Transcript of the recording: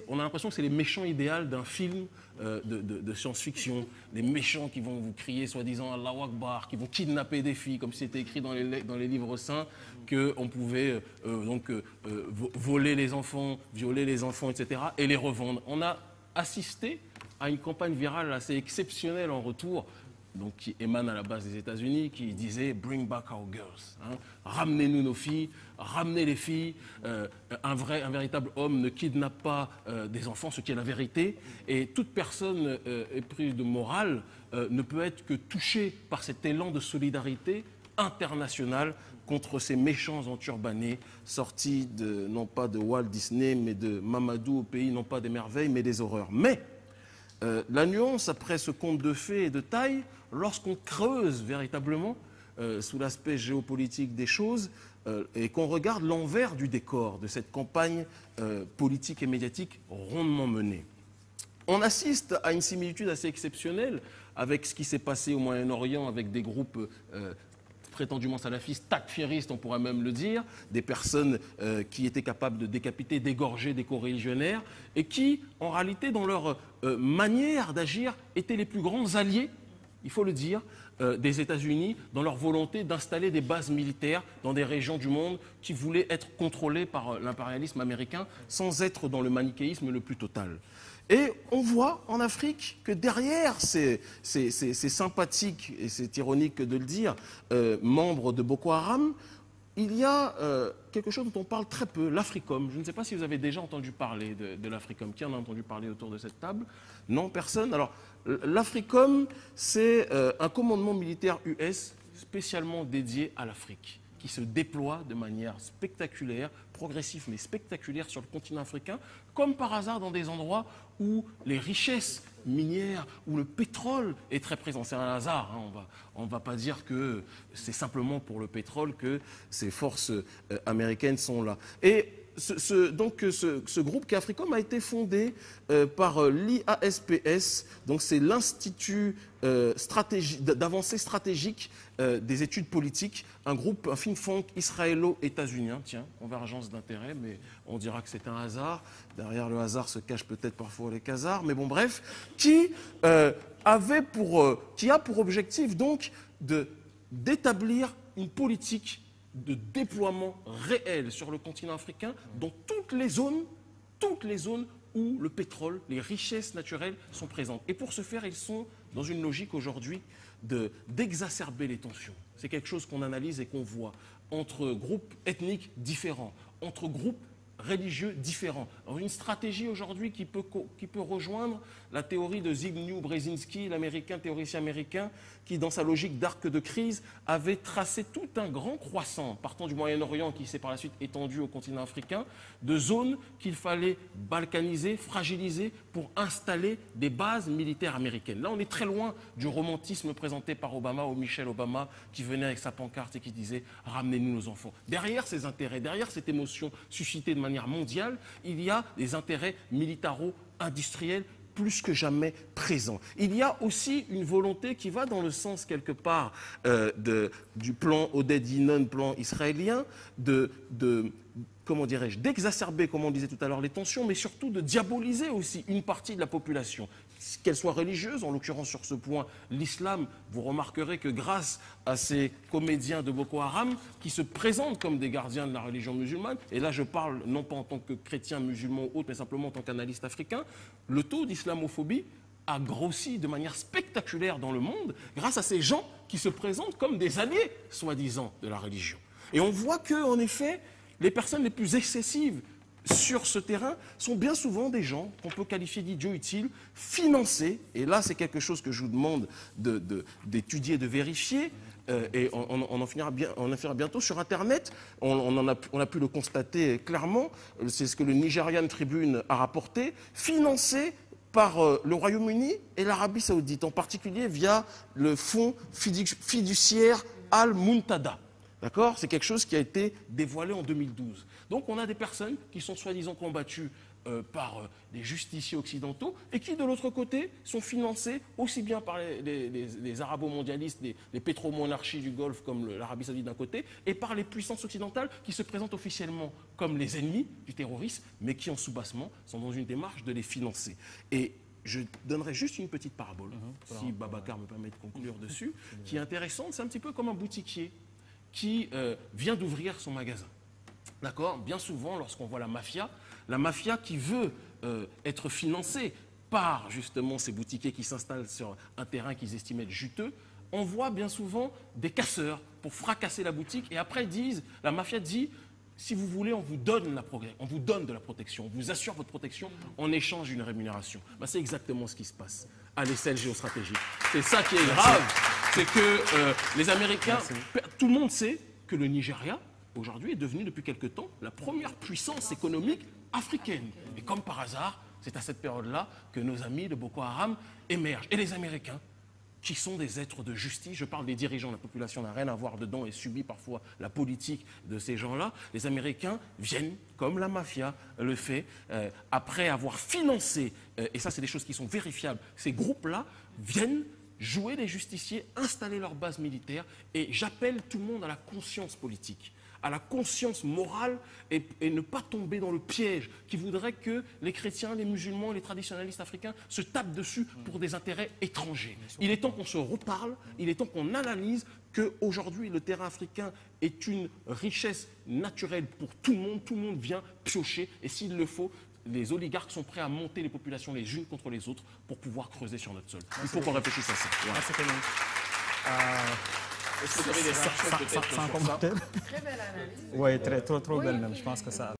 on a l'impression que c'est les méchants idéaux d'un film de science-fiction. Les méchants qui vont vous crier soi-disant Allahu Akbar, qui vont kidnapper des filles, comme c'était écrit dans les livres saints, qu'on pouvait voler les enfants, violer les enfants, etc. et les revendre. On a assisté à une campagne virale assez exceptionnelle en retour, donc qui émane à la base des États-Unis, qui disait « Bring back our girls hein ». Ramenez-nous nos filles, ramenez les filles. Un véritable homme ne kidnappe pas des enfants, ce qui est la vérité. Et toute personne éprise de morale ne peut être que touchée par cet élan de solidarité internationale contre ces méchants enturbanés sortis non pas de Walt Disney, mais de Mamadou au pays, non pas des merveilles, mais des horreurs. Mais la nuance après ce conte de fées et de taille, lorsqu'on creuse véritablement sous l'aspect géopolitique des choses et qu'on regarde l'envers du décor de cette campagne politique et médiatique rondement menée. On assiste à une similitude assez exceptionnelle avec ce qui s'est passé au Moyen-Orient avec des groupes prétendument salafistes, takfiristes, on pourrait même le dire, des personnes qui étaient capables de décapiter, d'égorger des co-religionnaires et qui, en réalité, dans leur manière d'agir, étaient les plus grands alliés, il faut le dire, des États-Unis dans leur volonté d'installer des bases militaires dans des régions du monde qui voulaient être contrôlées par l'impérialisme américain sans être dans le manichéisme le plus total. Et on voit en Afrique que derrière ces sympathiques, et c'est ironique de le dire, membres de Boko Haram, il y a quelque chose dont on parle très peu, l'Africom. Je ne sais pas si vous avez déjà entendu parler de l'Africom. Qui en a entendu parler autour de cette table? Non, personne. Alors, l'Africom, c'est un commandement militaire US spécialement dédié à l'Afrique, qui se déploie de manière spectaculaire, progressive mais spectaculaire sur le continent africain, comme par hasard dans des endroits où les richesses minières, où le pétrole est très présent. C'est un hasard, hein. On ne va pas dire que c'est simplement pour le pétrole que ces forces américaines sont là. Et ce groupe Africom a été fondé par l'IASPS, donc c'est l'Institut d'avancée stratégique des études politiques, un groupe, un think tank israélo-états-unien, tiens, convergence d'intérêts, mais on dira que c'est un hasard. Derrière le hasard se cachent peut-être parfois les casards, mais bon bref, qui a pour objectif donc d'établir une politique de déploiement réel sur le continent africain dans toutes les zones où le pétrole, les richesses naturelles sont présentes. Et pour ce faire, ils sont dans une logique aujourd'hui d'exacerber les tensions. C'est quelque chose qu'on analyse et qu'on voit entre groupes ethniques différents, entre groupes religieux différents. Alors une stratégie aujourd'hui qui peut rejoindre la théorie de Zbigniew Brzezinski, l'américain, théoricien américain, qui, dans sa logique d'arc de crise, avait tracé tout un grand croissant, partant du Moyen-Orient, qui s'est par la suite étendu au continent africain, de zones qu'il fallait balkaniser, fragiliser, pour installer des bases militaires américaines. Là, on est très loin du romantisme présenté par Obama, ou Michelle Obama, qui venait avec sa pancarte et qui disait « Ramenez-nous nos enfants ». Derrière ces intérêts, derrière cette émotion suscitée de manière mondiale, il y a des intérêts militaro-industriels plus que jamais présent. Il y a aussi une volonté qui va dans le sens quelque part du plan Oded Yinon, plan israélien, comment dirais-je, d'exacerber, comme on disait tout à l'heure, les tensions, mais surtout de diaboliser aussi une partie de la population, qu'elle soit religieuse, en l'occurrence sur ce point, l'islam. Vous remarquerez que grâce à ces comédiens de Boko Haram qui se présentent comme des gardiens de la religion musulmane, et là je parle non pas en tant que chrétien musulman ou autre, mais simplement en tant qu'analyste africain, le taux d'islamophobie a grossi de manière spectaculaire dans le monde grâce à ces gens qui se présentent comme des alliés, soi-disant, de la religion. Et on voit que, en effet, les personnes les plus excessives sur ce terrain sont bien souvent des gens qu'on peut qualifier d'idiots utiles, financés, et là c'est quelque chose que je vous demande d'étudier, de vérifier, et on en finira bientôt sur Internet, on a pu le constater clairement, c'est ce que le Nigerian Tribune a rapporté, financés par le Royaume-Uni et l'Arabie Saoudite, en particulier via le fonds fiduciaire Al-Muntada. D'accord? C'est quelque chose qui a été dévoilé en 2012. Donc on a des personnes qui sont soi-disant combattues par des justiciers occidentaux et qui, de l'autre côté, sont financés aussi bien par les arabo-mondialistes, les pétromonarchies du Golfe comme l'Arabie saoudite d'un côté, et par les puissances occidentales qui se présentent officiellement comme les ennemis du terrorisme, mais qui en sous-bassement sont dans une démarche de les financer. Et je donnerai juste une petite parabole, si Babacar me permet de conclure dessus, qui est intéressante. C'est un petit peu comme un boutiquier qui vient d'ouvrir son magasin. D'accord ? Bien souvent, lorsqu'on voit la mafia qui veut être financée par justement ces boutiquiers qui s'installent sur un terrain qu'ils estiment être juteux, on voit bien souvent des casseurs pour fracasser la boutique et après la mafia dit si vous voulez, on vous donne de la protection, on vous assure votre protection en échange d'une rémunération. Ben, c'est exactement ce qui se passe à l'échelle géostratégique. C'est ça qui est grave, c'est que les Américains, tout le monde sait que le Nigeria, aujourd'hui, est devenu depuis quelque temps la première puissance économique africaine. Et comme par hasard, c'est à cette période-là que nos amis de Boko Haram émergent. Et les Américains, qui sont des êtres de justice, je parle des dirigeants, la population n'a rien à voir dedans et subit parfois la politique de ces gens-là. Les Américains viennent, comme la mafia le fait, après avoir financé, et ça c'est des choses qui sont vérifiables, ces groupes-là viennent jouer les justiciers, installer leur base militaire, et j'appelle tout le monde à la conscience politique, à la conscience morale et ne pas tomber dans le piège qui voudrait que les chrétiens, les musulmans, les traditionnalistes africains se tapent dessus pour des intérêts étrangers. Il est temps qu'on se reparle, il est temps qu'on analyse qu'aujourd'hui le terrain africain est une richesse naturelle pour tout le monde vient piocher et s'il le faut, les oligarques sont prêts à monter les populations les unes contre les autres pour pouvoir creuser sur notre sol. Il faut qu'on réfléchisse à ça. Voilà. Est-ce que vous avez des réactions peut-être sur ça ? Très belle analyse. Oui, trop belle même. Je pense que ça...